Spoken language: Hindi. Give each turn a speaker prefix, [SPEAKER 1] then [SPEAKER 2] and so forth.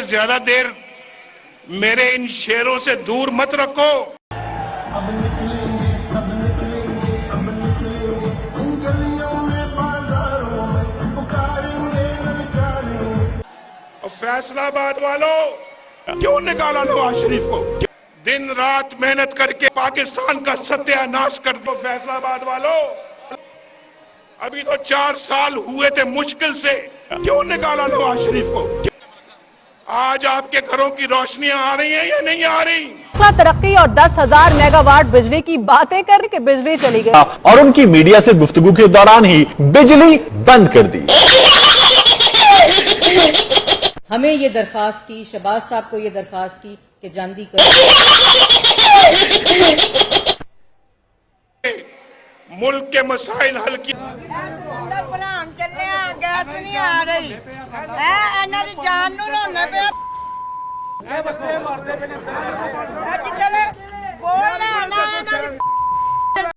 [SPEAKER 1] ज्यादा देर मेरे इन शेरों से दूर मत रखो।
[SPEAKER 2] अब निकलेंगे सब निकलेंगे, अब निकलेंगे उन गलियों में बाजारों में पुकारेंगे ललकारेंगे।
[SPEAKER 1] और फैसलाबाद वालों, क्यों निकाला नवाज शरीफ को? दिन रात मेहनत करके पाकिस्तान का सत्यानाश कर दो। फैसलाबाद वालों, अभी तो 4 साल हुए थे मुश्किल से, क्यों निकाला नवाज शरीफ को? आज आपके घरों की रोशनियां आ रही हैं या नहीं आ रही?
[SPEAKER 3] तरक्की और 10,000 मेगावाट बिजली की बातें करके बिजली चली गई
[SPEAKER 4] और उनकी मीडिया से गुफ्तगू के दौरान ही बिजली बंद कर दी।
[SPEAKER 5] हमें ये दरखास्त की, शहबाज साहब को ये दरखास्त की कि जांदी कर
[SPEAKER 1] मुल्क के मसाइल हल की।
[SPEAKER 6] गैस नहीं आ रही है, जान नू रोने पे